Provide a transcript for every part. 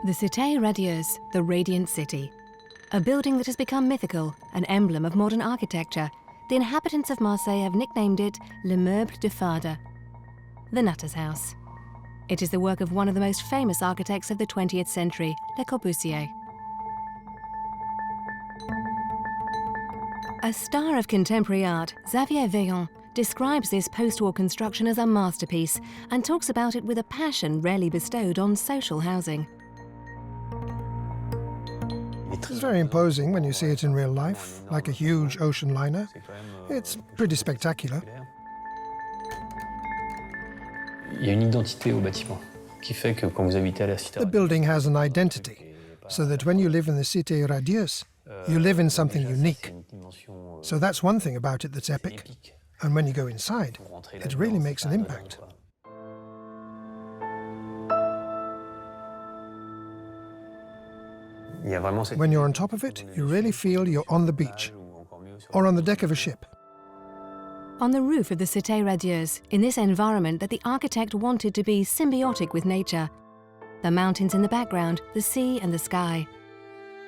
The Cite Radieuse, the Radiant City. A building that has become mythical, an emblem of modern architecture. The inhabitants of Marseille have nicknamed it l'immeuble de fada, the Nutter's House. It is the work of one of the most famous architects of the 20th century, Le Corbusier. A star of contemporary art, Xavier Vaillant describes this post-war construction as a masterpiece and talks about it with a passion rarely bestowed on social housing. It's very imposing when you see it in real life, like a huge ocean liner. It's pretty spectacular. The building has an identity, so that when you live in the Cite Radieuse, you live in something unique. So that's one thing about it that's epic. And when you go inside, it really makes an impact. When you're on top of it, you really feel you're on the beach or on the deck of a ship. On the roof of the Cite Radieuse, in this environment that the architect wanted to be symbiotic with nature, the mountains in the background, the sea and the sky,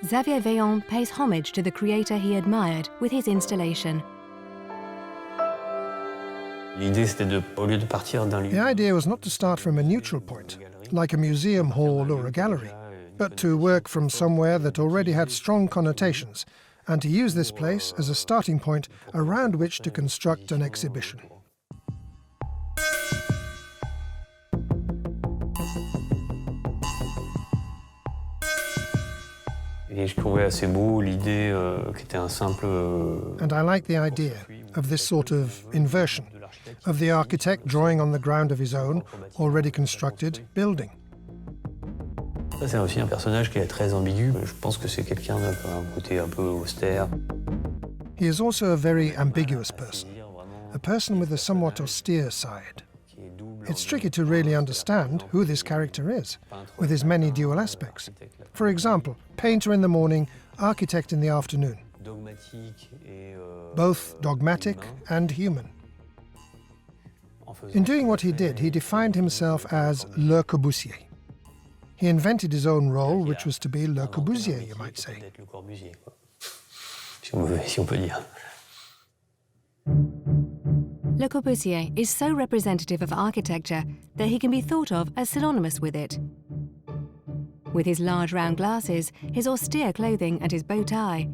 Xavier Vaillant pays homage to the creator he admired with his installation. The idea was not to start from a neutral point, like a museum hall or a gallery, but to work from somewhere that already had strong connotations, and to use this place as a starting point around which to construct an exhibition. And I like the idea of this sort of inversion, of the architect drawing on the ground of his own, already constructed, building. C'est aussi un personnage qui est très ambigu. Je pense que c'est quelqu'un d'un côté un peu austère. He is also a very ambiguous a person with a somewhat austere side. It's tricky to really understand who this character is, with his many dual aspects. For example, painter in the morning, architect in the afternoon. Both dogmatic and human. In doing what he did, he defined himself as Le Corbusier. He invented his own role, which was to be Le Corbusier, you might say. Le Corbusier is so representative of architecture that he can be thought of as synonymous with it. With his large round glasses, his austere clothing and his bow tie,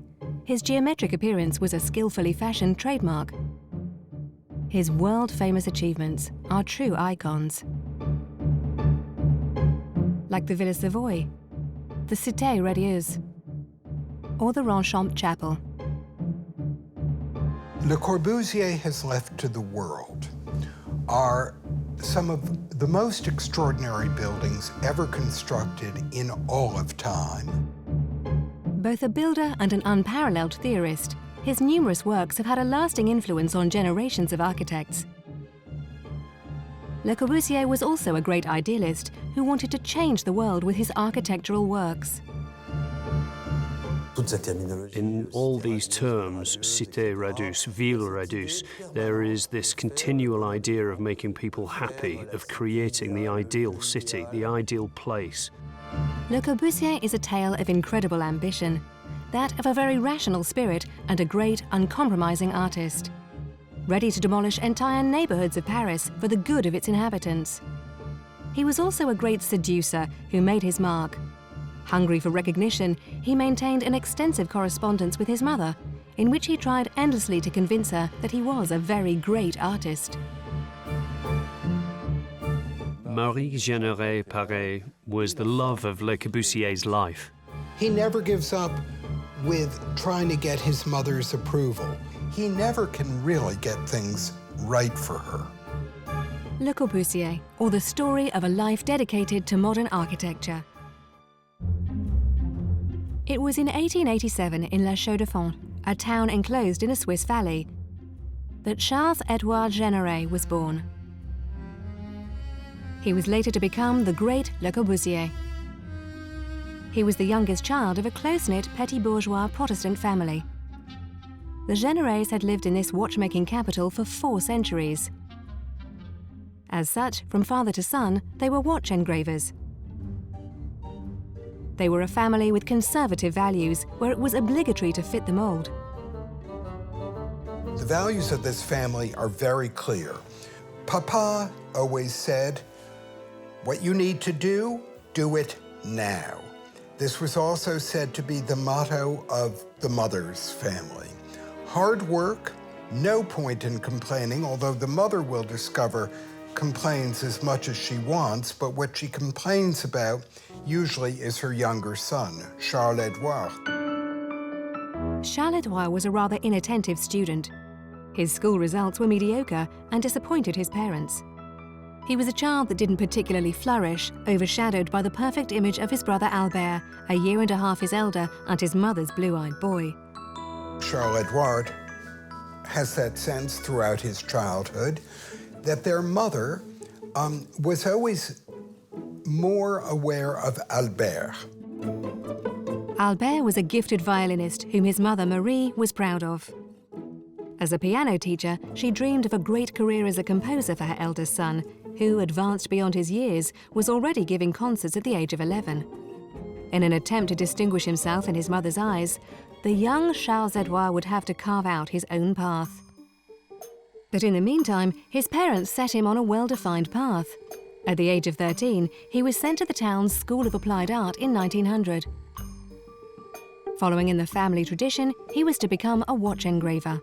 his geometric appearance was a skillfully fashioned trademark. His world-famous achievements are true icons, like the Villa Savoye, the Cite Radieuse, or the Ronchamps Chapel. Le Corbusier has left to the world are some of the most extraordinary buildings ever constructed in all of time. Both a builder and an unparalleled theorist, his numerous works have had a lasting influence on generations of architects. Le Corbusier was also a great idealist who wanted to change the world with his architectural works. In all these terms, Cite Radieuse, Villa Radieuse, there is this continual idea of making people happy, of creating the ideal city, the ideal place. Le Corbusier is a tale of incredible ambition, that of a very rational spirit and a great, uncompromising artist, ready to demolish entire neighborhoods of Paris for the good of its inhabitants. He was also a great seducer who made his mark. Hungry for recognition, he maintained an extensive correspondence with his mother, in which he tried endlessly to convince her that he was a very great artist. Marie-Générée Paré was the love of Le Corbusier's life. He never gives up with trying to get his mother's approval. He never can really get things right for her. Le Corbusier, or the story of a life dedicated to modern architecture. It was in 1887 in La Chaux-de-Fonds, a town enclosed in a Swiss valley, that Charles-Édouard Générée was born. He was later to become the great Le Corbusier. He was the youngest child of a close-knit petit bourgeois Protestant family. The Générés had lived in this watchmaking capital for 4 centuries. As such, from father to son, they were watch engravers. They were a family with conservative values, where it was obligatory to fit the mold. The values of this family are very clear. Papa always said, what you need to do it now. This was also said to be the motto of the mother's family. Hard work, no point in complaining, although the mother will discover complains as much as she wants, but what she complains about usually is her younger son, Charles Edouard. Charles Edouard was a rather inattentive student. His school results were mediocre and disappointed his parents. He was a child that didn't particularly flourish, overshadowed by the perfect image of his brother Albert, a year and a half his elder, and his mother's blue-eyed boy. Charles Edouard has that sense throughout his childhood that their mother was always more aware of Albert. Albert was a gifted violinist whom his mother Marie was proud of. As a piano teacher, she dreamed of a great career as a composer for her eldest son, who, advanced beyond his years, was already giving concerts at the age of 11. In an attempt to distinguish himself in his mother's eyes, the young Charles Edouard would have to carve out his own path. But in the meantime, his parents set him on a well-defined path. At the age of 13, he was sent to the town's School of Applied Art in 1900. Following in the family tradition, he was to become a watch engraver.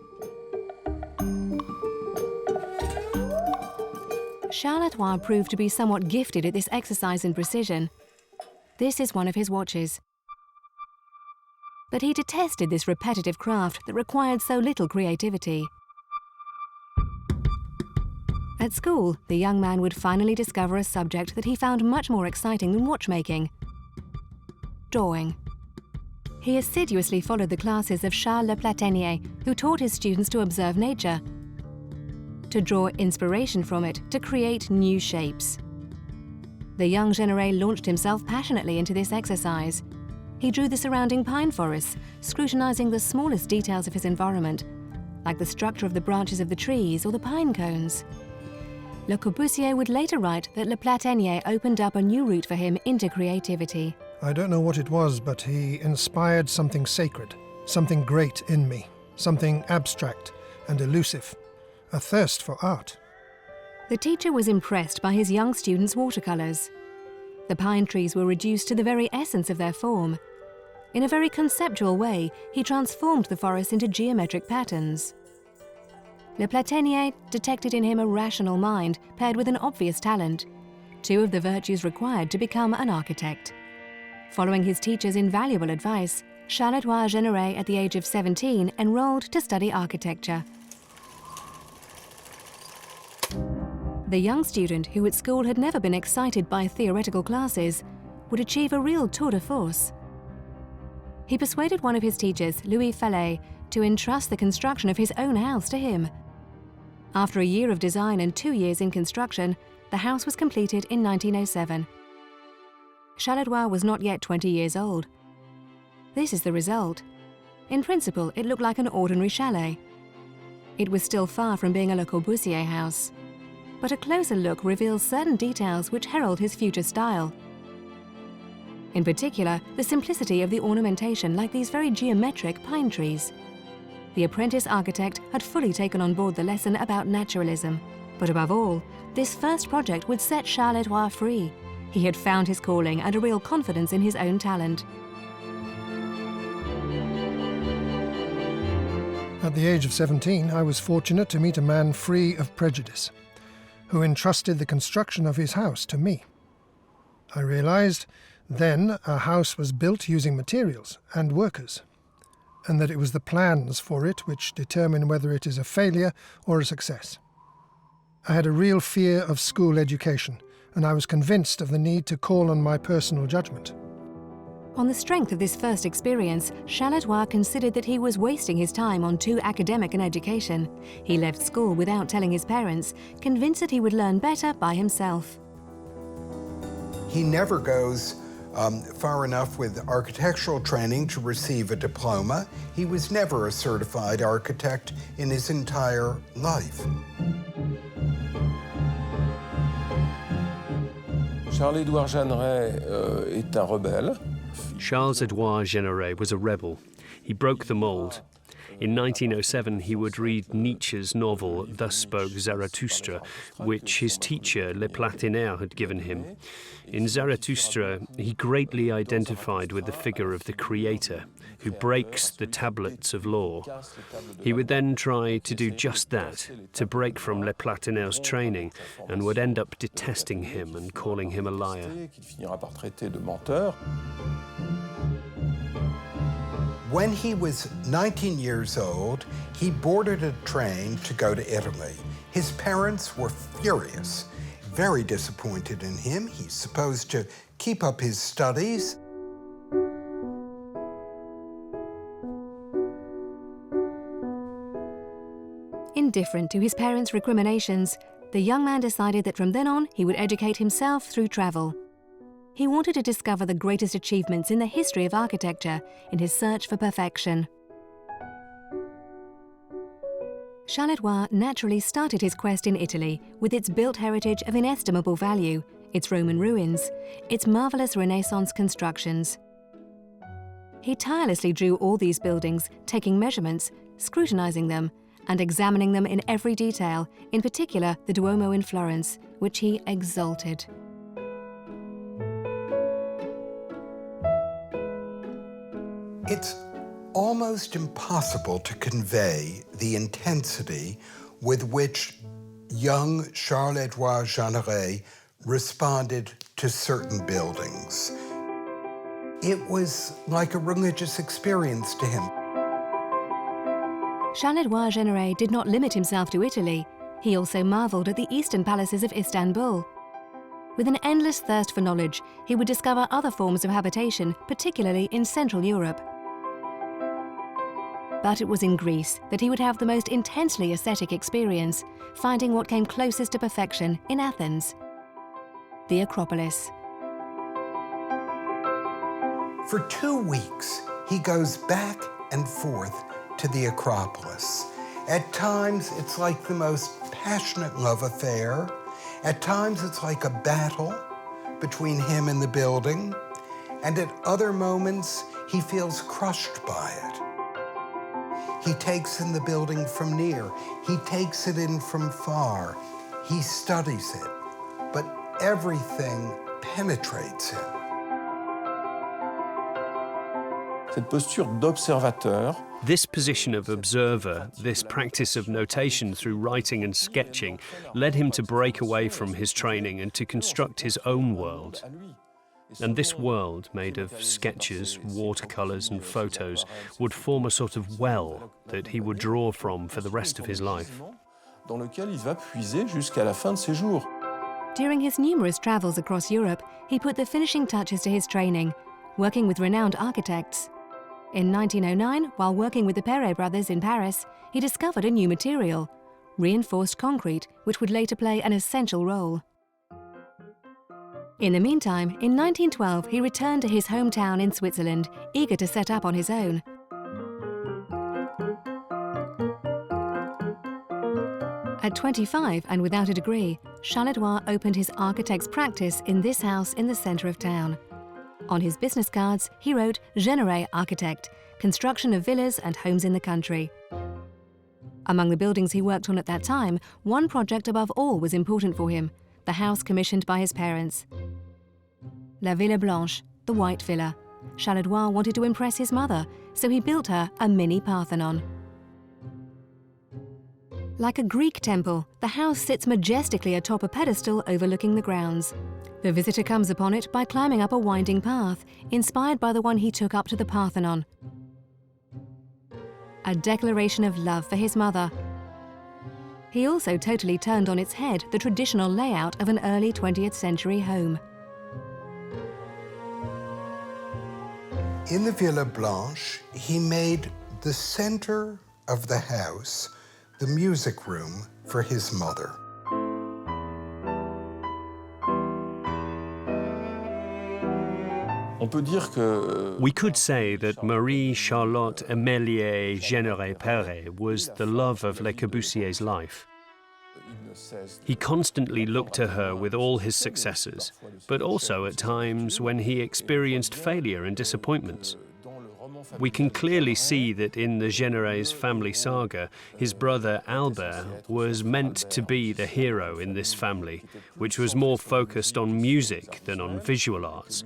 Charles Edouard proved to be somewhat gifted at this exercise in precision. This is one of his watches. But he detested this repetitive craft that required so little creativity. At school, the young man would finally discover a subject that he found much more exciting than watchmaking: drawing. He assiduously followed the classes of Charles Le Platinier, who taught his students to observe nature, to draw inspiration from it, to create new shapes. The young Généré launched himself passionately into this exercise. He drew the surrounding pine forests, scrutinizing the smallest details of his environment, like the structure of the branches of the trees or the pine cones. Le Corbusier would later write that Le Platinier opened up a new route for him into creativity. I don't know what it was, but he inspired something sacred, something great in me, something abstract and elusive, a thirst for art. The teacher was impressed by his young students' watercolors. The pine trees were reduced to the very essence of their form. In a very conceptual way, he transformed the forest into geometric patterns. Le Platinier detected in him a rational mind paired with an obvious talent, two of the virtues required to become an architect. Following his teacher's invaluable advice, Charles-Édouard Généré, at the age of 17, enrolled to study architecture. The young student, who at school had never been excited by theoretical classes, would achieve a real tour de force. He persuaded one of his teachers, Louis Fallet, to entrust the construction of his own house to him. After a year of design and 2 years in construction, the house was completed in 1907. Charles-Édouard was not yet 20 years old. This is the result. In principle, it looked like an ordinary chalet. It was still far from being a Le Corbusier house. But a closer look reveals certain details which herald his future style. In particular, the simplicity of the ornamentation, like these very geometric pine trees. The apprentice architect had fully taken on board the lesson about naturalism. But above all, this first project would set Charles-Édouard free. He had found his calling and a real confidence in his own talent. At the age of 17, I was fortunate to meet a man free of prejudice, who entrusted the construction of his house to me. I realized then a house was built using materials and workers, and that it was the plans for it which determine whether it is a failure or a success. I had a real fear of school education, and I was convinced of the need to call on my personal judgment. On the strength of this first experience, Charles-Édouard considered that he was wasting his time on too academic an education. He left school without telling his parents, convinced that he would learn better by himself. He never goes far enough with architectural training to receive a diploma. He was never a certified architect in his entire life. Charles-Édouard Généré est un rebelle. Charles-Édouard Généré was a rebel. He broke the mould. In 1907, he would read Nietzsche's novel Thus Spoke Zarathustra, which his teacher, Le Plataner, had given him. In Zarathustra, he greatly identified with the figure of the creator, who breaks the tablets of law. He would then try to do just that, to break from Le Plataner's training, and would end up detesting him and calling him a liar. When he was 19 years old, he boarded a train to go to Italy. His parents were furious, very disappointed in him. He's supposed to keep up his studies. Indifferent to his parents' recriminations, the young man decided that from then on he would educate himself through travel. He wanted to discover the greatest achievements in the history of architecture in his search for perfection. Charles-Édouard naturally started his quest in Italy with its built heritage of inestimable value, its Roman ruins, its marvelous Renaissance constructions. He tirelessly drew all these buildings, taking measurements, scrutinizing them, and examining them in every detail, in particular the Duomo in Florence, which he exalted. It's almost impossible to convey the intensity with which young Charles-Édouard Généré responded to certain buildings. It was like a religious experience to him. Charles-Édouard Généré did not limit himself to Italy. He also marveled at the eastern palaces of Istanbul. With an endless thirst for knowledge, he would discover other forms of habitation, particularly in Central Europe. But it was in Greece that he would have the most intensely aesthetic experience, finding what came closest to perfection in Athens, the Acropolis. For 2 weeks, he goes back and forth to the Acropolis. At times, it's like the most passionate love affair. At times, it's like a battle between him and the building. And at other moments, he feels crushed by it. He takes in the building from near. He takes it in from far. He studies it, but everything penetrates him. Cette posture d'observateur. This position of observer, this practice of notation through writing and sketching, led him to break away from his training and to construct his own world. And this world, made of sketches, watercolours and photos, would form a sort of well that he would draw from for the rest of his life. Dans lequel il va puiser jusqu'à la fin de ses jours. During his numerous travels across Europe, he put the finishing touches to his training, working with renowned architects. In 1909, while working with the Perret brothers in Paris, he discovered a new material, reinforced concrete, which would later play an essential role. In the meantime, in 1912, he returned to his hometown in Switzerland, eager to set up on his own. At 25 and without a degree, Charles-Édouard opened his architect's practice in this house in the centre of town. On his business cards, he wrote Généré Architect, construction of villas and homes in the country. Among the buildings he worked on at that time, one project above all was important for him, the house commissioned by his parents. La Villa Blanche, the White Villa. Charles-Édouard wanted to impress his mother, so he built her a mini Parthenon. Like a Greek temple, the house sits majestically atop a pedestal overlooking the grounds. The visitor comes upon it by climbing up a winding path, inspired by the one he took up to the Parthenon. A declaration of love for his mother. He also totally turned on its head the traditional layout of an early 20th century home. In the Villa Blanche, he made the center of the house the music room for his mother. We could say that Marie-Charlotte Amélie Généré Perret was the love of Le Corbusier's life. He constantly looked to her with all his successes, but also at times when he experienced failure and disappointments. We can clearly see that in the Générès family saga, his brother Albert was meant to be the hero in this family, which was more focused on music than on visual arts.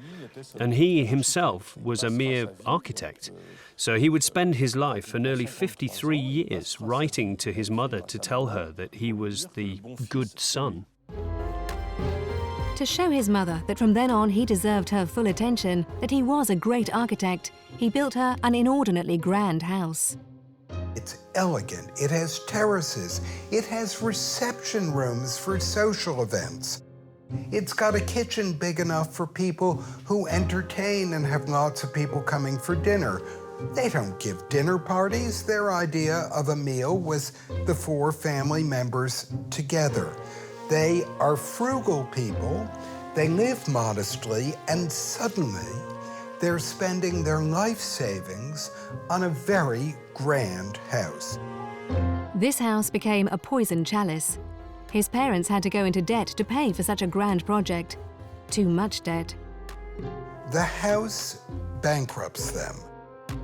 And he himself was a mere architect. So he would spend his life for nearly 53 years writing to his mother to tell her that he was the good son. To show his mother that from then on he deserved her full attention, that he was a great architect, he built her an inordinately grand house. It's elegant, it has terraces, it has reception rooms for social events. It's got a kitchen big enough for people who entertain and have lots of people coming for dinner. They don't give dinner parties. Their idea of a meal was the 4 family members together. They are frugal people, they live modestly, and suddenly they're spending their life savings on a very grand house. This house became a poison chalice. His parents had to go into debt to pay for such a grand project. Too much debt. The house bankrupts them.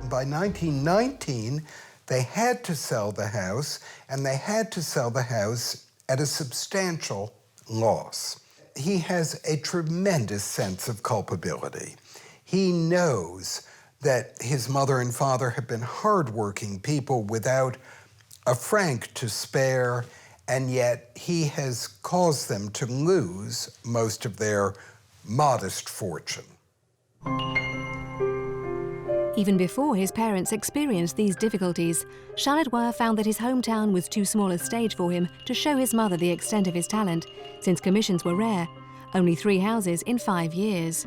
By 1919, they had to sell the house, and they had to sell the house at a substantial loss. He has a tremendous sense of culpability. He knows that his mother and father have been hardworking people without a franc to spare, and yet he has caused them to lose most of their modest fortune. Even before his parents experienced these difficulties, Charleroi found that his hometown was too small a stage for him to show his mother the extent of his talent, since commissions were rare, only 3 houses in 5 years.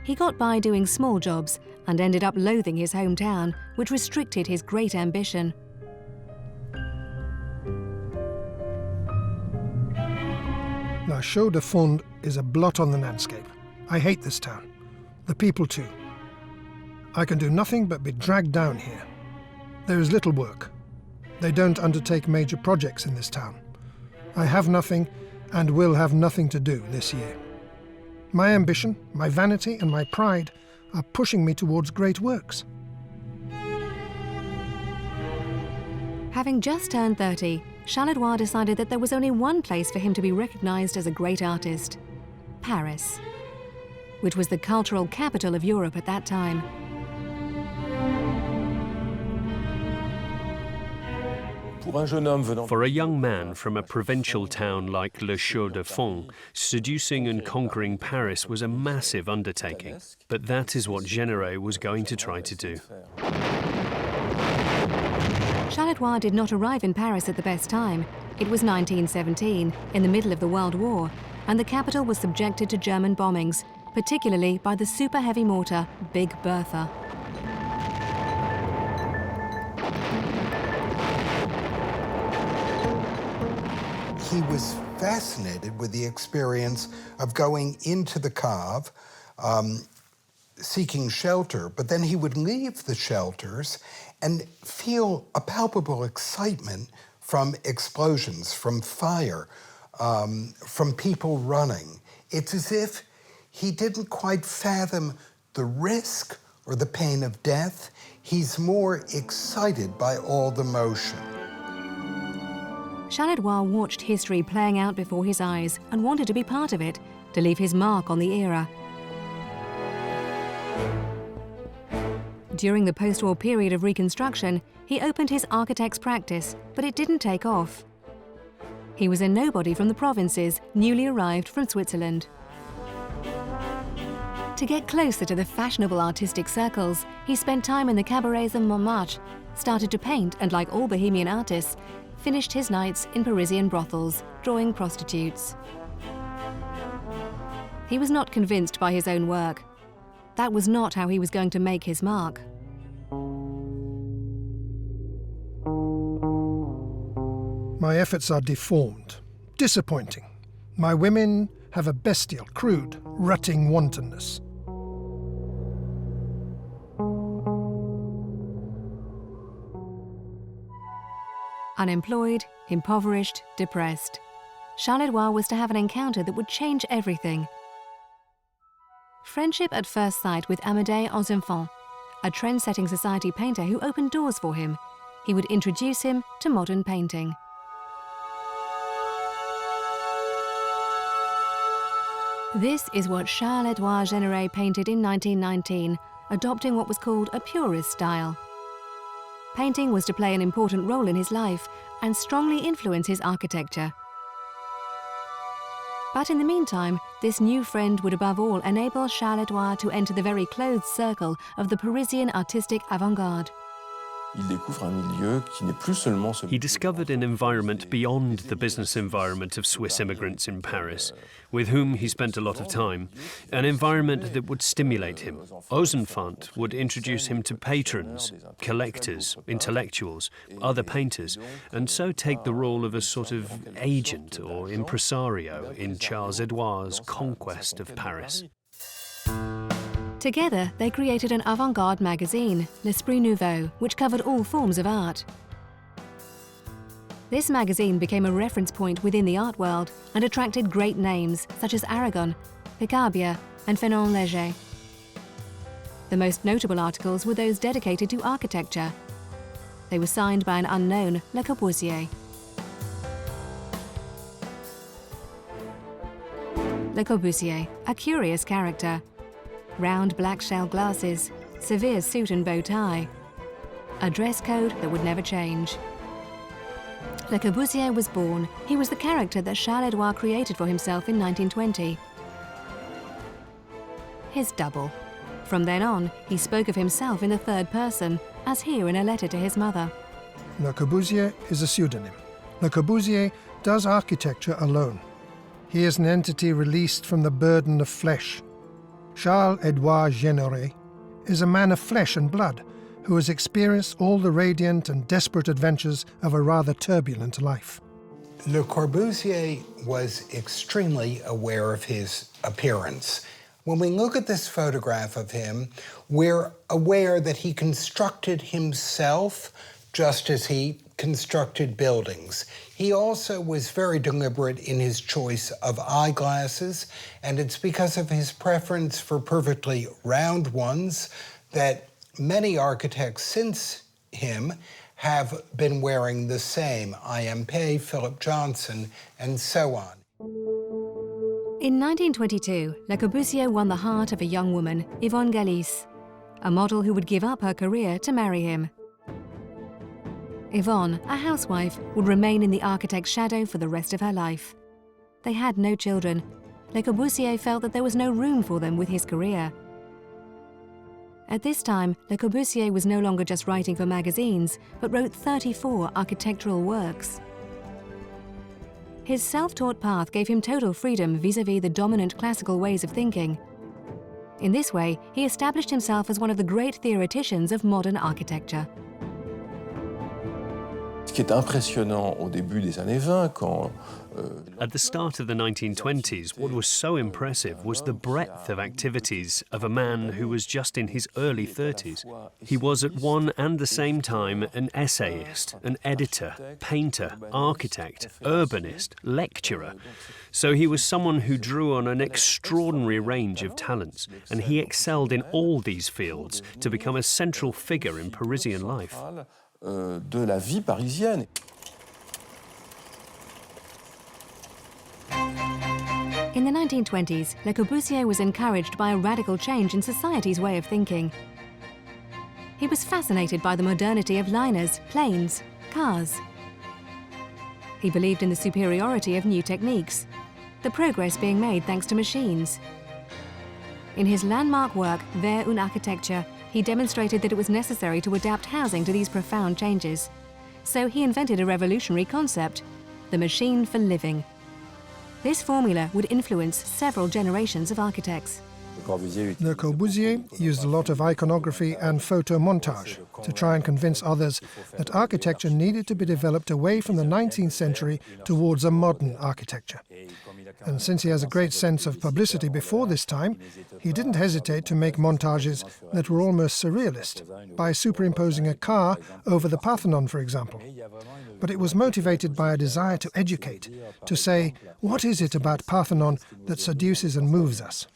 He got by doing small jobs and ended up loathing his hometown, which restricted his great ambition. La Chaux-de-Fonds is a blot on the landscape. I hate this town. The people too. I can do nothing but be dragged down here. There is little work. They don't undertake major projects in this town. I have nothing and will have nothing to do this year. My ambition, my vanity and my pride are pushing me towards great works. Having just turned 30, Charleroi decided that there was only one place for him to be recognized as a great artist: Paris, which was the cultural capital of Europe at that time. For a young man from a provincial town like La Chaux-de-Fonds, seducing and conquering Paris was a massive undertaking. But that is what Générès was going to try to do. Charleroi did not arrive in Paris at the best time. It was 1917, in the middle of the World War, and the capital was subjected to German bombings, particularly by the super-heavy mortar Big Bertha. He was fascinated with the experience of going into the cave, seeking shelter, but then he would leave the shelters and feel a palpable excitement from explosions, from fire, from people running. It's as if he didn't quite fathom the risk or the pain of death. He's more excited by all the motion. Charleroi watched history playing out before his eyes and wanted to be part of it, to leave his mark on the era. During the post-war period of Reconstruction, he opened his architect's practice, but it didn't take off. He was a nobody from the provinces, newly arrived from Switzerland. To get closer to the fashionable artistic circles, he spent time in the cabarets of Montmartre, started to paint, and like all bohemian artists, finished his nights in Parisian brothels, drawing prostitutes. He was not convinced by his own work. That was not how he was going to make his mark. My efforts are deformed, disappointing. My women have a bestial, crude, rutting wantonness. Unemployed, impoverished, depressed. Charles Edouard was to have an encounter that would change everything. Friendship at first sight with Amédée aux Enfants, a trend-setting society painter who opened doors for him. He would introduce him to modern painting. This is what Charles-Édouard Généré painted in 1919, adopting what was called a purist style. Painting was to play an important role in his life and strongly influence his architecture. But in the meantime, this new friend would above all enable Charles-Édouard to enter the very closed circle of the Parisian artistic avant-garde. He discovered an environment beyond the business environment of Swiss immigrants in Paris, with whom he spent a lot of time, an environment that would stimulate him. Aux Enfants would introduce him to patrons, collectors, intellectuals, other painters, and so take the role of a sort of agent or impresario in Charles Edouard's conquest of Paris. Together, they created an avant-garde magazine, L'Esprit Nouveau, which covered all forms of art. This magazine became a reference point within the art world and attracted great names such as Aragon, Picabia, and Fénelon Léger. The most notable articles were those dedicated to architecture. They were signed by an unknown, Le Corbusier. Le Corbusier, a curious character. Round black shell glasses, severe suit and bow tie. A dress code that would never change. Le Corbusier was born. He was the character that Charles Edouard created for himself in 1920. His double. From then on, he spoke of himself in the third person, as here in a letter to his mother. Le Corbusier is a pseudonym. Le Corbusier does architecture alone. He is an entity released from the burden of flesh. Charles-Édouard Généré is a man of flesh and blood who has experienced all the radiant and desperate adventures of a rather turbulent life. Le Corbusier was extremely aware of his appearance. When we look at this photograph of him, we're aware that he constructed himself just as he constructed buildings. He also was very deliberate in his choice of eyeglasses, and it's because of his preference for perfectly round ones that many architects since him have been wearing the same. I.M. Philip Johnson, and so on. In 1922, Le Corbusier won the heart of a young woman, Yvonne Galice, a model who would give up her career to marry him. Yvonne, a housewife, would remain in the architect's shadow for the rest of her life. They had no children. Le Corbusier felt that there was no room for them with his career. At this time, Le Corbusier was no longer just writing for magazines, but wrote 34 architectural works. His self-taught path gave him total freedom vis-à-vis the dominant classical ways of thinking. In this way, he established himself as one of the great theoreticians of modern architecture. Ce qui est impressionnant au début des années 20, quand At the start of the 1920s, what was so impressive was the breadth of activities of a man who was just in his early 30s. He was at one and the same time an essayist, an editor, painter, architect, urbanist, lecturer. So he was someone who drew on an extraordinary range of talents, and he excelled in all these fields to become a central figure in Parisian life. De la vie parisienne. In the 1920s, Le Corbusier was encouraged by a radical change in society's way of thinking. He was fascinated by the modernity of liners, planes, cars. He believed in the superiority of new techniques, the progress being made thanks to machines. In his landmark work, Vers une architecture, he demonstrated that it was necessary to adapt housing to these profound changes. So he invented a revolutionary concept, the machine for living. This formula would influence several generations of architects. Le Corbusier used a lot of iconography and photo montage to try and convince others that architecture needed to be developed away from the 19th century towards a modern architecture. And since he has a great sense of publicity before this time, he didn't hesitate to make montages that were almost surrealist, by superimposing a car over the Parthenon, for example. But it was motivated by a desire to educate, to say, what is it about Parthenon that seduces and moves us?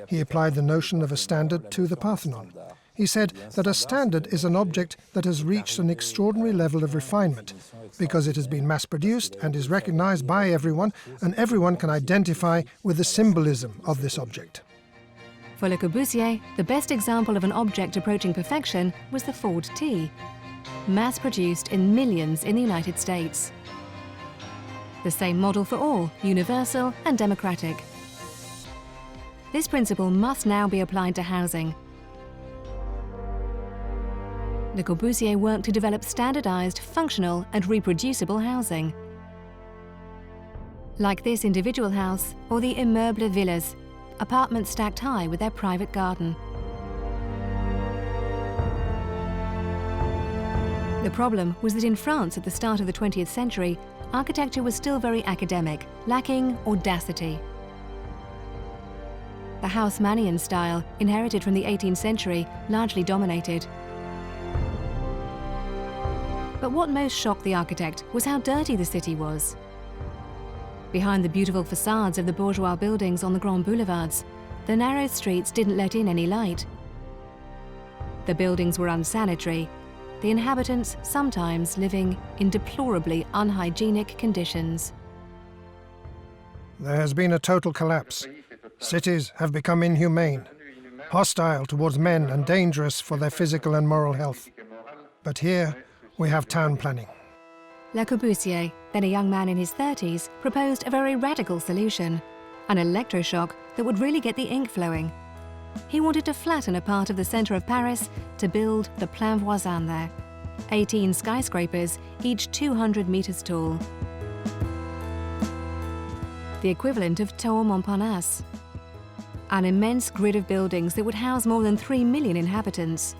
He applied the notion of a standard to the Parthenon. He said that a standard is an object that has reached an extraordinary level of refinement, because it has been mass-produced and is recognized by everyone, and everyone can identify with the symbolism of this object. For Le Corbusier, the best example of an object approaching perfection was the Ford T, mass-produced in millions in the United States. The same model for all, universal and democratic. This principle must now be applied to housing. Le Corbusier worked to develop standardized, functional and reproducible housing. Like this individual house or the immeuble villas, apartments stacked high with their private garden. The problem was that in France at the start of the 20th century, architecture was still very academic, lacking audacity. The Haussmannian style, inherited from the 18th century, largely dominated. But what most shocked the architect was how dirty the city was. Behind the beautiful facades of the bourgeois buildings on the grand boulevards, the narrow streets didn't let in any light. The buildings were unsanitary, the inhabitants sometimes living in deplorably unhygienic conditions. There has been a total collapse. Cities have become inhumane, hostile towards men and dangerous for their physical and moral health. But here we have town planning. Le Corbusier, then a young man in his 30s, proposed a very radical solution, an electroshock that would really get the ink flowing. He wanted to flatten a part of the centre of Paris to build the Plein Voisin there, 18 skyscrapers, each 200 metres tall. The equivalent of Tour Montparnasse. An immense grid of buildings that would house more than 3 million inhabitants.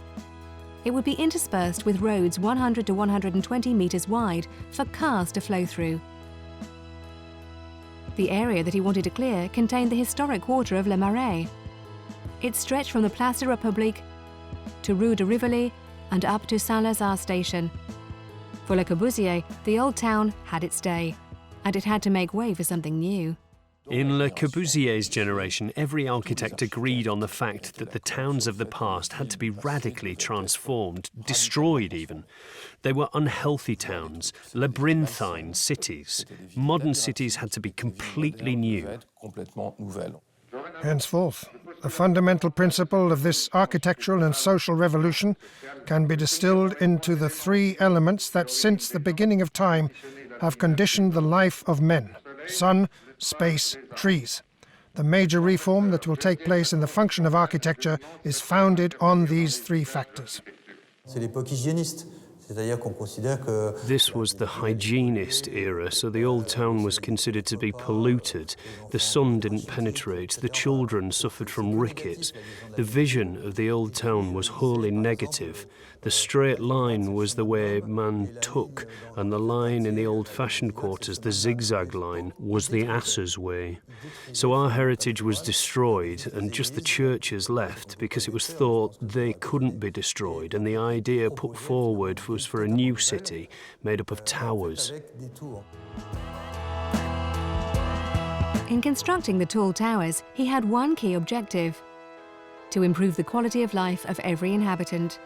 It would be interspersed with roads 100 to 120 metres wide for cars to flow through. The area that he wanted to clear contained the historic quarter of Le Marais. It stretched from the Place de République to Rue de Rivoli and up to Saint-Lazare station. For Le Corbusier, the old town had its day, and it had to make way for something new. In Le Corbusier's generation, every architect agreed on the fact that the towns of the past had to be radically transformed, destroyed even. They were unhealthy towns, labyrinthine cities. Modern cities had to be completely new. Henceforth, the fundamental principle of this architectural and social revolution can be distilled into the three elements that since the beginning of time have conditioned the life of men: sun, space, trees. The major reform that will take place in the function of architecture is founded on these three factors. This was the hygienist era, so the old town was considered to be polluted. The sun didn't penetrate, the children suffered from rickets. The vision of the old town was wholly negative. The straight line was the way man took, and the line in the old-fashioned quarters, the zigzag line, was the ass's way. So our heritage was destroyed, and just the churches left, because it was thought they couldn't be destroyed, and the idea put forward was for a new city made up of towers. In constructing the tall towers, he had one key objective: to improve the quality of life of every inhabitant.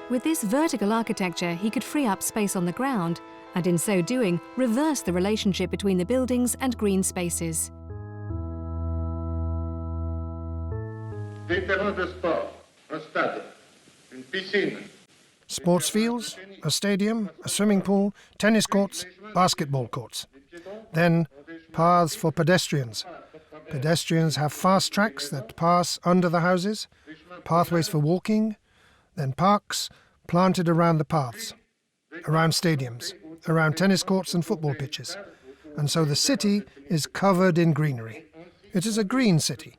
With this vertical architecture, he could free up space on the ground, and in so doing, reverse the relationship between the buildings and green spaces. Des terrains de sport, un stade, une piscine. Sports fields, a stadium, a swimming pool, tennis courts, basketball courts. Then, paths for pedestrians. Pedestrians have fast tracks that pass under the houses, pathways for walking, then parks planted around the paths, around stadiums, around tennis courts and football pitches. And so the city is covered in greenery. It is a green city,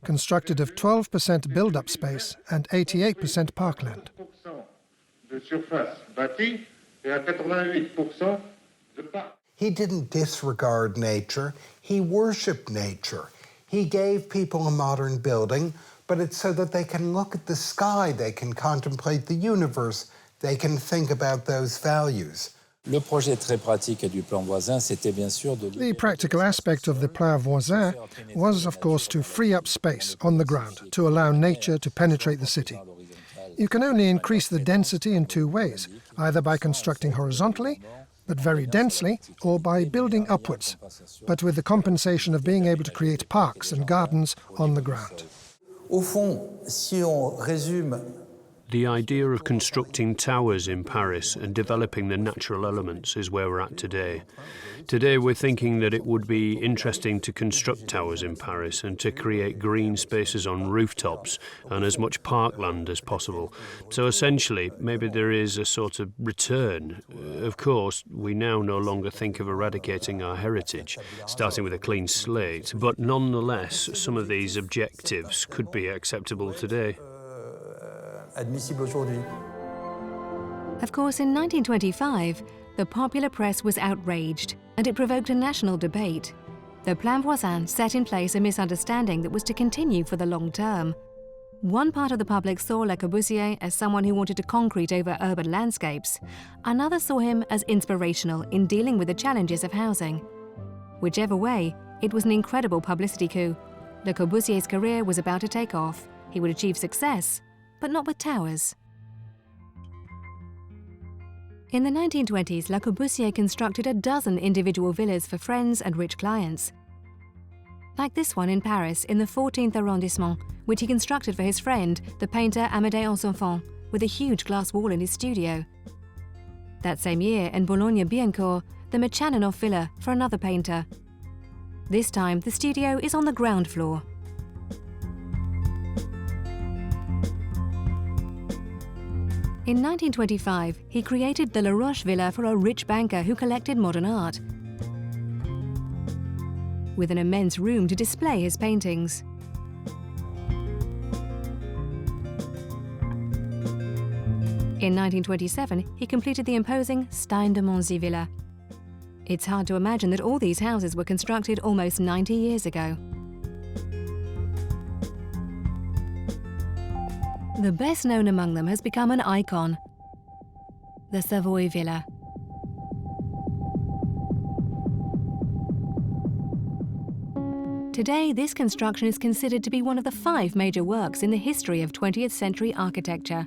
constructed of 12% build-up space and 88% parkland. De surface bâtie et à 88% de parc. He didn't disregard nature, he worshipped nature. He gave people a modern building, but it's so that they can look at the sky, they can contemplate the universe, they can think about those values. Le projet très pratique du plan voisin, c'était bien sûr de... The practical aspect of the plan voisin was, of course, to free up space on the ground to allow nature to penetrate the city. You can only increase the density in two ways, either by constructing horizontally, but very densely, or by building upwards, but with the compensation of being able to create parks and gardens on the ground. Au fond, si on résume... The idea of constructing towers in Paris and developing the natural elements is where we're at today. Today we're thinking that it would be interesting to construct towers in Paris and to create green spaces on rooftops and as much parkland as possible. So essentially, maybe there is a sort of return. Of course, we now no longer think of eradicating our heritage, starting with a clean slate, but nonetheless, some of these objectives could be acceptable today. admissible aujourd'hui. Of course, in 1925, the popular press was outraged, and it provoked a national debate. The Plan Voisin set in place a misunderstanding that was to continue for the long term. One part of the public saw Le Corbusier as someone who wanted to concrete over urban landscapes. Another saw him as inspirational in dealing with the challenges of housing. Whichever way, it was an incredible publicity coup. Le Corbusier's career was about to take off. He would achieve success, but not with towers. In the 1920s, Le Corbusier constructed a dozen individual villas for friends and rich clients. Like this one in Paris, in the 14th arrondissement, which he constructed for his friend, the painter Amédée Ensenfant, with a huge glass wall in his studio. That same year, in Boulogne-Billancourt, the Mechaninoff Villa for another painter. This time, the studio is on the ground floor. In 1925, he created the La Roche Villa for a rich banker who collected modern art, with an immense room to display his paintings. In 1927, he completed the imposing Stein de Monzy Villa. It's hard to imagine that all these houses were constructed almost 90 years ago. The best known among them has become an icon, the Savoye Villa. Today, this construction is considered to be one of the 5 major works in the history of 20th century architecture.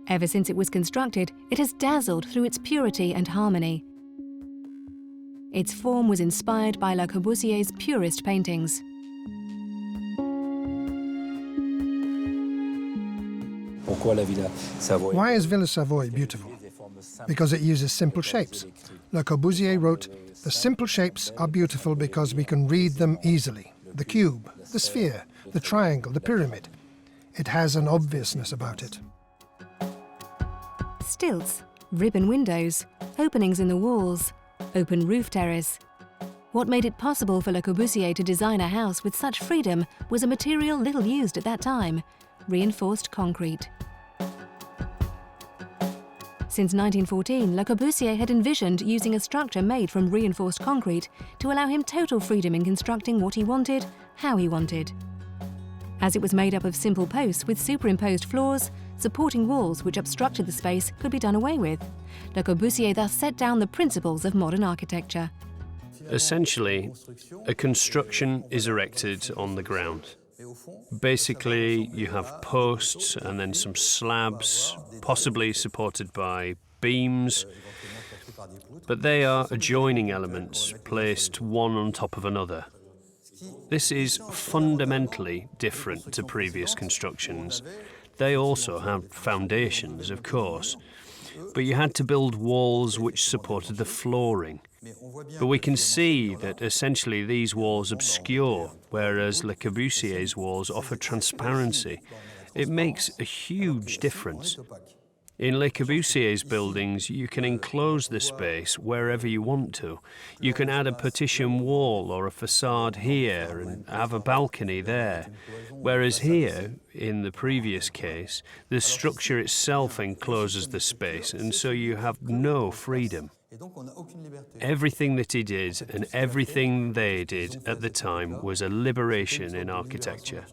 Ever since it was constructed, it has dazzled through its purity and harmony. Its form was inspired by Le Corbusier's purist paintings. Why is Villa Savoye beautiful? Because it uses simple shapes. Le Corbusier wrote, "The simple shapes are beautiful because we can read them easily. The cube, the sphere, the triangle, the pyramid. It has an obviousness about it." Stilts, ribbon windows, openings in the walls, open roof terrace. What made it possible for Le Corbusier to design a house with such freedom was a material little used at that time: reinforced concrete. Since 1914, Le Corbusier had envisioned using a structure made from reinforced concrete to allow him total freedom in constructing what he wanted, how he wanted. As it was made up of simple posts with superimposed floors, supporting walls which obstructed the space could be done away with. Le Corbusier thus set down the principles of modern architecture. Essentially, a construction is erected on the ground. Basically, you have posts and then some slabs, possibly supported by beams, but they are adjoining elements placed one on top of another. This is fundamentally different to previous constructions. They also have foundations, of course, but you had to build walls which supported the flooring. But we can see that essentially these walls obscure, whereas Le Corbusier's walls offer transparency. It makes a huge difference. In Le Corbusier's buildings, you can enclose the space wherever you want to. You can add a partition wall or a facade here and have a balcony there. Whereas here, in the previous case, the structure itself encloses the space, and so you have no freedom. Everything that he did and everything they did at the time was a liberation in architecture.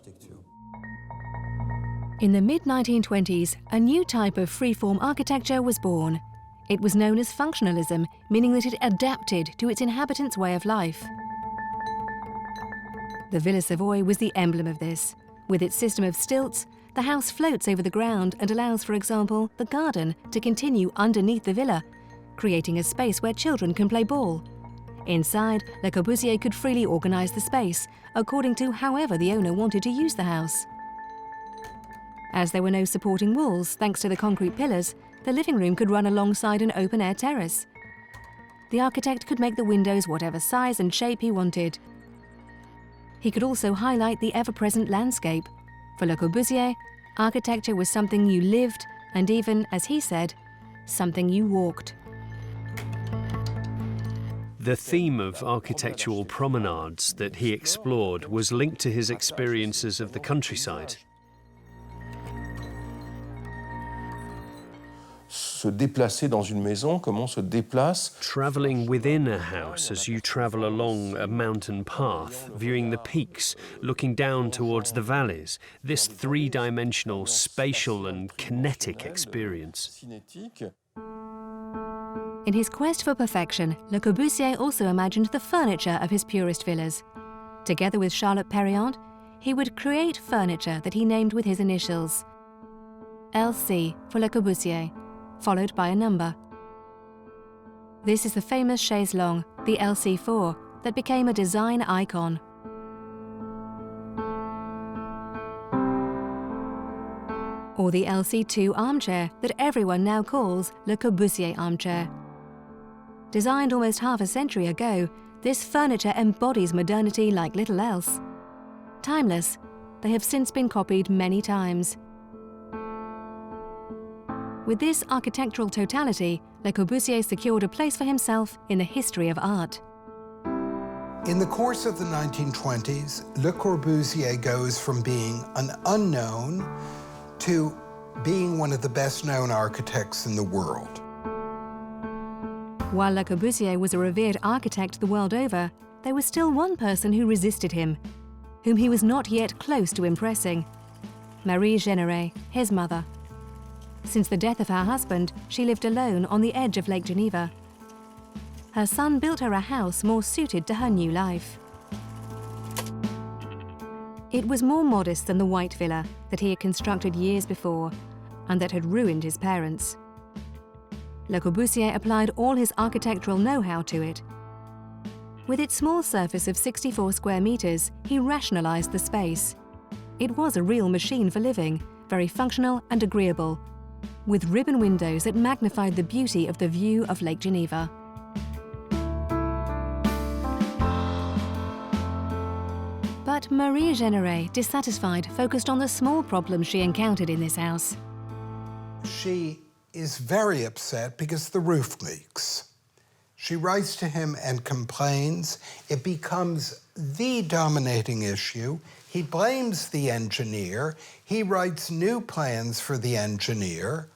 In the mid-1920s, a new type of freeform architecture was born. It was known as functionalism, meaning that it adapted to its inhabitants' way of life. The Villa Savoye was the emblem of this. With its system of stilts, the house floats over the ground and allows, for example, the garden to continue underneath the villa, creating a space where children can play ball. Inside, Le Corbusier could freely organise the space, according to however the owner wanted to use the house. As there were no supporting walls, thanks to the concrete pillars, the living room could run alongside an open-air terrace. The architect could make the windows whatever size and shape he wanted. He could also highlight the ever-present landscape. For Le Corbusier, architecture was something you lived, and even, as he said, something you walked. The theme of architectural promenades that he explored was linked to his experiences of the countryside. Se déplacer dans une maison, comme on se déplace. Travelling within a house as you travel along a mountain path, viewing the peaks, looking down towards the valleys, this three-dimensional, spatial and kinetic experience. In his quest for perfection, Le Corbusier also imagined the furniture of his purist villas. Together with Charlotte Perriand, he would create furniture that he named with his initials. LC for Le Corbusier, followed by a number. This is the famous chaise longue, the LC4, that became a design icon. Or the LC2 armchair that everyone now calls Le Corbusier armchair. Designed almost half a century ago, this furniture embodies modernity like little else. Timeless, they have since been copied many times. With this architectural totality, Le Corbusier secured a place for himself in the history of art. In the course of the 1920s, Le Corbusier goes from being an unknown to being one of the best-known architects in the world. While Le Corbusier was a revered architect the world over, there was still one person who resisted him, whom he was not yet close to impressing: Marie Généré, his mother. Since the death of her husband, she lived alone on the edge of Lake Geneva. Her son built her a house more suited to her new life. It was more modest than the white villa that he had constructed years before, and that had ruined his parents. Le Corbusier applied all his architectural know-how to it. With its small surface of 64 square meters, he rationalized the space. It was a real machine for living, very functional and agreeable, with ribbon windows that magnified the beauty of the view of Lake Geneva. But Marie Généré, dissatisfied, focused on the small problems she encountered in this house. She is very upset because the roof leaks. She writes to him and complains. It becomes the dominating issue. He blames the engineer. He writes new plans for the engineer.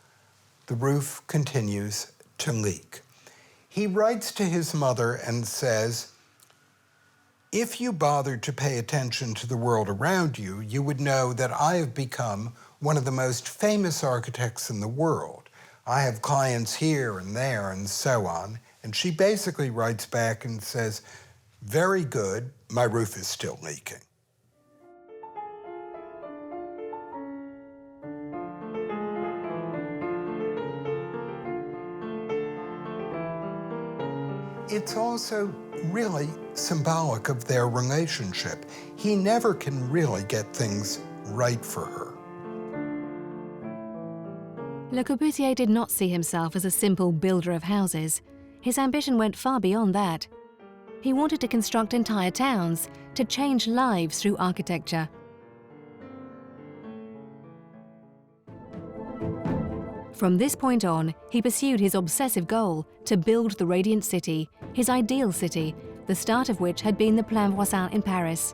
The roof continues to leak. He writes to his mother and says, "If you bothered to pay attention to the world around you, you would know that I have become one of the most famous architects in the world. I have clients here and there and so on." And she basically writes back and says, "Very good, my roof is still leaking." It's also really symbolic of their relationship. He never can really get things right for her. Le Corbusier did not see himself as a simple builder of houses. His ambition went far beyond that. He wanted to construct entire towns, to change lives through architecture. From this point on, he pursued his obsessive goal to build the radiant city, his ideal city, the start of which had been the Plein Voisin in Paris.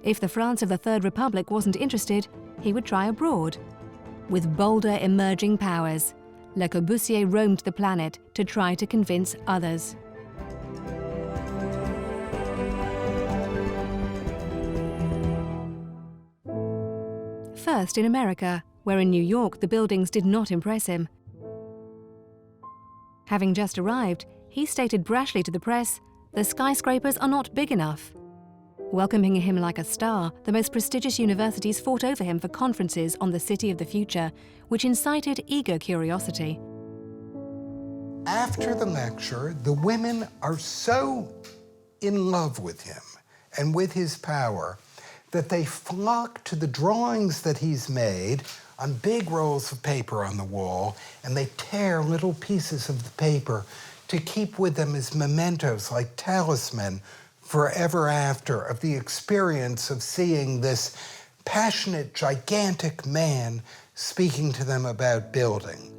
If the France of the Third Republic wasn't interested, he would try abroad. With bolder emerging powers, Le Corbusier roamed the planet to try to convince others. First in America, where in New York the buildings did not impress him. Having just arrived, he stated brashly to the press, "The skyscrapers are not big enough." Welcoming him like a star, the most prestigious universities fought over him for conferences on the city of the future, which incited eager curiosity. After the lecture, the women are so in love with him and with his power that they flock to the drawings that he's made on big rolls of paper on the wall, and they tear little pieces of the paper to keep with them as mementos, like talisman, forever after, of the experience of seeing this passionate, gigantic man speaking to them about building.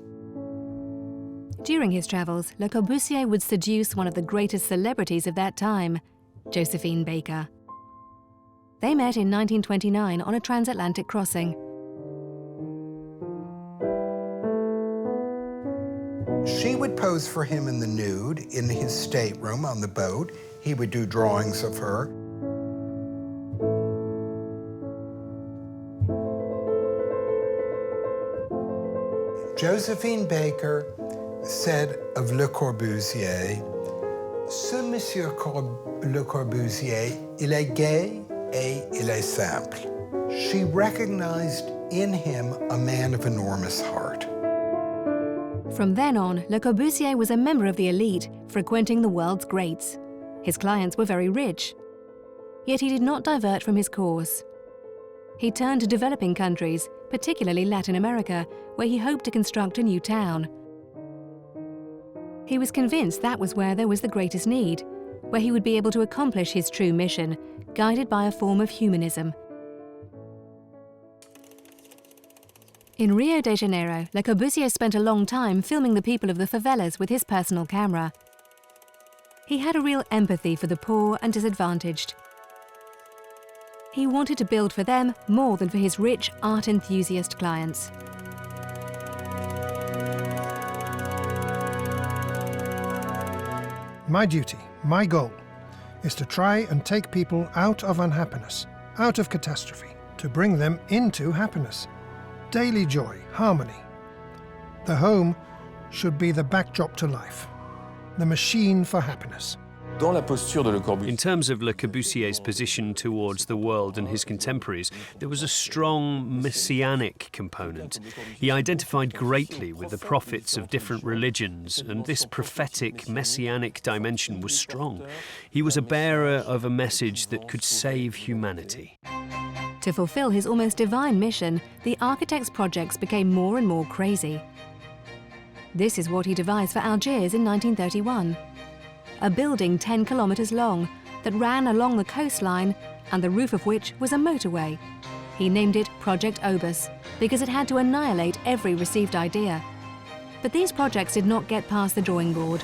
During his travels, Le Corbusier would seduce one of the greatest celebrities of that time, Josephine Baker. They met in 1929 on a transatlantic crossing. She would pose for him in the nude in his stateroom on the boat. He would do drawings of her. Josephine Baker said of Le Corbusier, "Ce monsieur Le Corbusier, il est gai et il est simple." She recognized in him a man of enormous heart. From then on, Le Corbusier was a member of the elite, frequenting the world's greats. His clients were very rich. Yet he did not divert from his course. He turned to developing countries, particularly Latin America, where he hoped to construct a new town. He was convinced that was where there was the greatest need, where he would be able to accomplish his true mission, guided by a form of humanism. In Rio de Janeiro, Le Corbusier spent a long time filming the people of the favelas with his personal camera. He had a real empathy for the poor and disadvantaged. He wanted to build for them more than for his rich art enthusiast clients. My duty, my goal, is to try and take people out of unhappiness, out of catastrophe, to bring them into happiness. Daily joy, harmony. The home should be the backdrop to life, the machine for happiness. Dans la posture de Le Corbusier, In terms of Le Corbusier's position towards the world and his contemporaries, there was a strong messianic component. He identified greatly with the prophets of different religions, and this prophetic, messianic dimension was strong. He was a bearer of a message that could save humanity. To fulfill his almost divine mission, the architect's projects became more and more crazy. This is what he devised for Algiers in 1931. A building 10 kilometers long that ran along the coastline and the roof of which was a motorway. He named it Project Obus because it had to annihilate every received idea. But these projects did not get past the drawing board.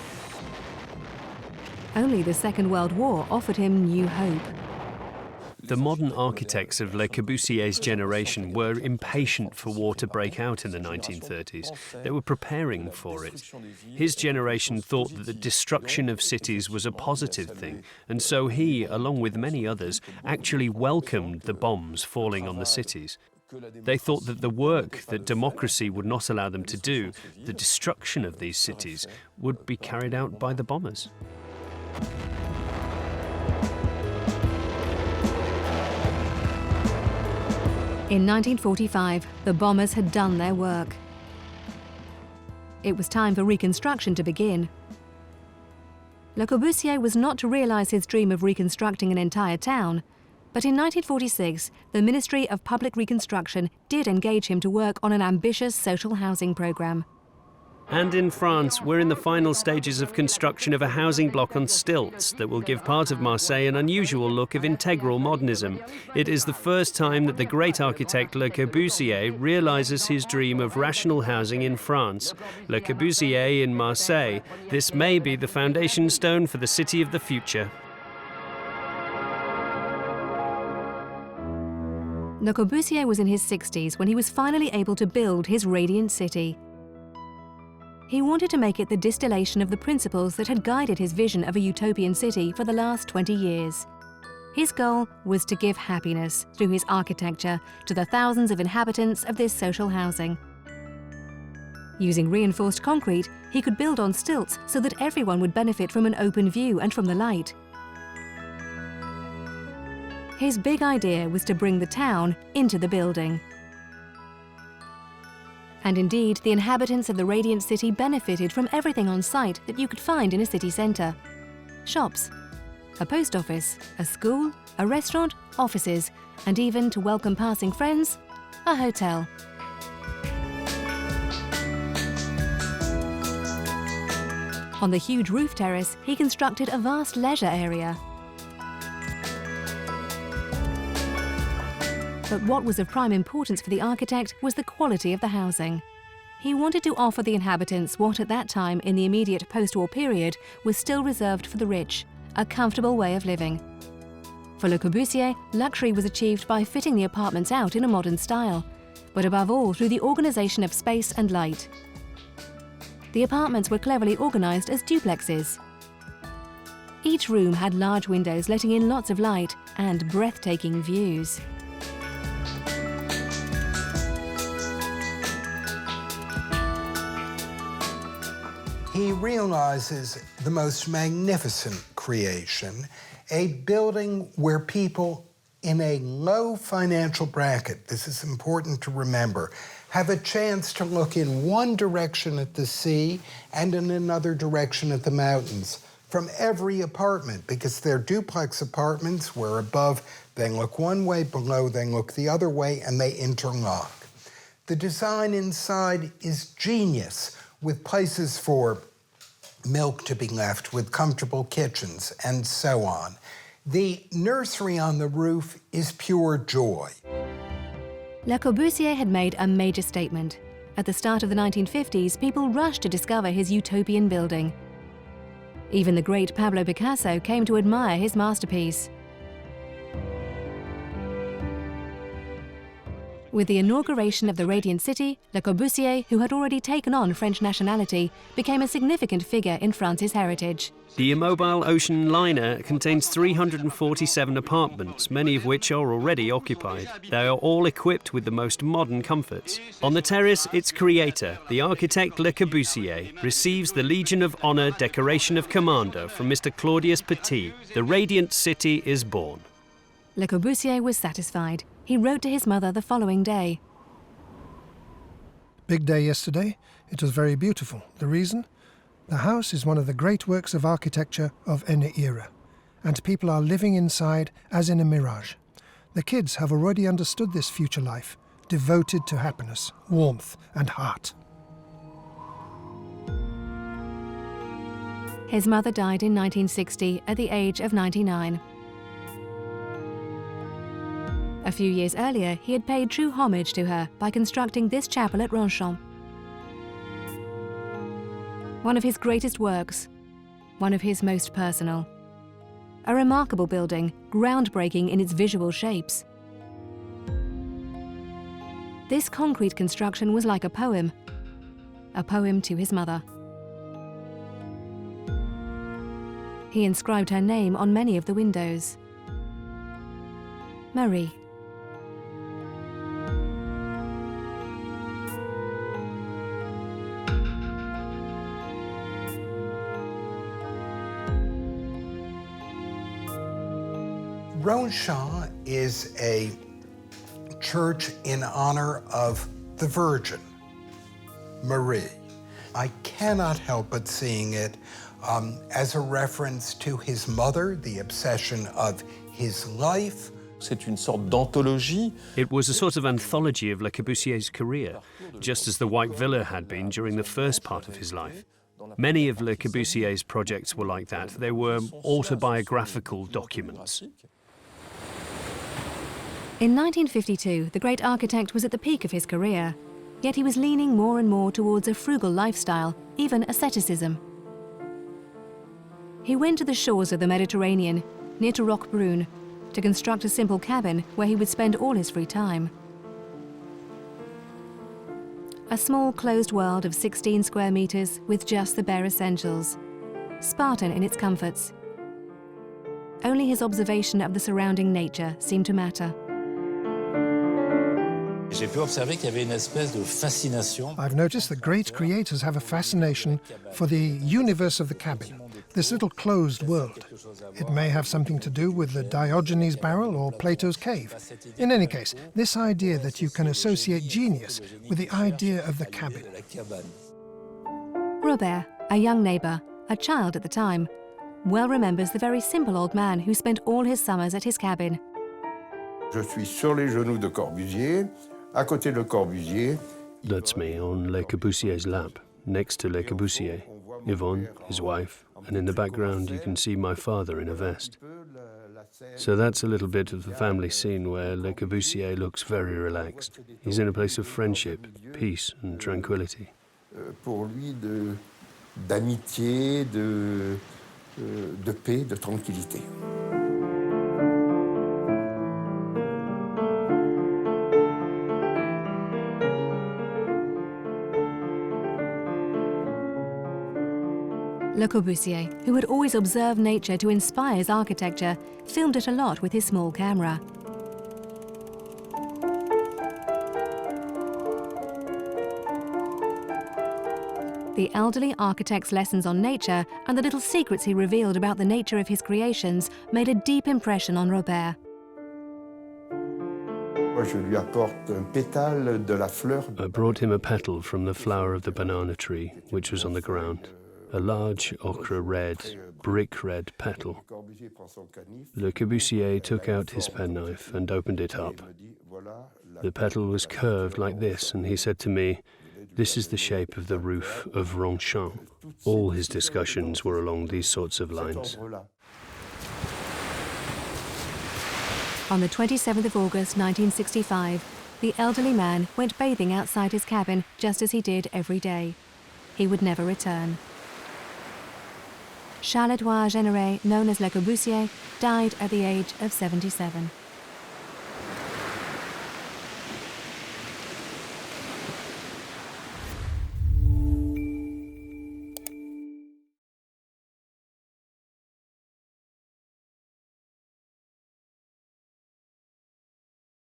Only the Second World War offered him new hope. The modern architects of Le Corbusier's generation were impatient for war to break out in the 1930s. They were preparing for it. His generation thought that the destruction of cities was a positive thing, and so he, along with many others, actually welcomed the bombs falling on the cities. They thought that the work that democracy would not allow them to do, the destruction of these cities, would be carried out by the bombers. In 1945, the bombers had done their work. It was time for reconstruction to begin. Le Corbusier was not to realize his dream of reconstructing an entire town, but in 1946, the Ministry of Public Reconstruction did engage him to work on an ambitious social housing program. And in France, we're in the final stages of construction of a housing block on stilts that will give part of Marseille an unusual look of integral modernism. It is the first time that the great architect Le Corbusier realizes his dream of rational housing in France. Le Corbusier in Marseille. This may be the foundation stone for the city of the future. Le Corbusier was in his 60s when he was finally able to build his radiant city. He wanted to make it the distillation of the principles that had guided his vision of a utopian city for the last 20 years. His goal was to give happiness through his architecture to the thousands of inhabitants of this social housing. Using reinforced concrete, he could build on stilts so that everyone would benefit from an open view and from the light. His big idea was to bring the town into the building. And indeed, the inhabitants of the radiant city benefited from everything on site that you could find in a city centre. Shops, a post office, a school, a restaurant, offices, and even, to welcome passing friends, a hotel. On the huge roof terrace, he constructed a vast leisure area. But what was of prime importance for the architect was the quality of the housing. He wanted to offer the inhabitants what at that time in the immediate post-war period was still reserved for the rich, a comfortable way of living. For Le Corbusier, luxury was achieved by fitting the apartments out in a modern style, but above all through the organisation of space and light. The apartments were cleverly organised as duplexes. Each room had large windows letting in lots of light and breathtaking views. He realizes the most magnificent creation, a building where people in a low financial bracket, this is important to remember, have a chance to look in one direction at the sea and in another direction at the mountains from every apartment, because they're duplex apartments where above they look one way, below they look the other way, and they interlock. The design inside is genius, with places for milk to be left, with comfortable kitchens, and so on. The nursery on the roof is pure joy. Le Corbusier had made a major statement. At the start of the 1950s, people rushed to discover his utopian building. Even the great Pablo Picasso came to admire his masterpiece. With the inauguration of the Radiant City, Le Corbusier, who had already taken on French nationality, became a significant figure in France's heritage. The immobile ocean liner contains 347 apartments, many of which are already occupied. They are all equipped with the most modern comforts. On the terrace, its creator, the architect Le Corbusier, receives the Legion of Honor Decoration of Commander from Mr. Claudius Petit. The Radiant City is born. Le Corbusier was satisfied. He wrote to his mother the following day. Big day yesterday. It was very beautiful. The reason? The house is one of the great works of architecture of any era, and people are living inside as in a mirage. The kids have already understood this future life, devoted to happiness, warmth, and heart. His mother died in 1960 at the age of 99. A few years earlier, he had paid true homage to her by constructing this chapel at Ronchamps. One of his greatest works, one of his most personal. A remarkable building, groundbreaking in its visual shapes. This concrete construction was like a poem to his mother. He inscribed her name on many of the windows. Marie. Ronchamps is a church in honor of the Virgin, Marie. I cannot help but seeing it as a reference to his mother, the obsession of his life, C'est une sorte d'anthologie. It was a sort of anthology of Le Corbusier's career, just as the White Villa had been during the first part of his life. Many of Le Corbusier's projects were like that. They were autobiographical documents. In 1952, the great architect was at the peak of his career, yet he was leaning more and more towards a frugal lifestyle, even asceticism. He went to the shores of the Mediterranean, near to Roquebrune, to construct a simple cabin where he would spend all his free time. A small closed world of 16 square meters with just the bare essentials. Spartan in its comforts. Only his observation of the surrounding nature seemed to matter. J'ai pu observer qu'il y avait une espèce de fascination. I've noticed that great creators have a fascination for the universe of the cabin, this little closed world. It may have something to do with the Diogenes barrel or Plato's cave. In any case, this idea that you can associate genius with the idea of the cabin. Robert, a young neighbour, a child at the time, well remembers the very simple old man who spent all his summers at his cabin. Je suis sur les genoux de Corbusier, à côté de Corbusier. That's me on Le Corbusier's lap, next to Le Corbusier, Yvonne, his wife, and in the background you can see my father in a vest. So that's a little bit of the family scene where Le Corbusier looks very relaxed. He's in a place of friendship, peace and tranquility. Pour lui, d'amitié, de paix, de tranquillité. Le Corbusier, who had always observed nature to inspire his architecture, filmed it a lot with his small camera. The elderly architect's lessons on nature and the little secrets he revealed about the nature of his creations made a deep impression on Robert. Je lui apporte un pétale de la fleur. I brought him a petal from the flower of the banana tree, which was on the ground. A large ochre red, brick red petal. Le Corbusier took out his penknife and opened it up. The petal was curved like this, and he said to me, "This is the shape of the roof of Ronchamps." All his discussions were along these sorts of lines. On the 27th of August 1965, the elderly man went bathing outside his cabin just as he did every day. He would never return. Charles-Édouard Généré, known as Le Corbusier, died at the age of 77.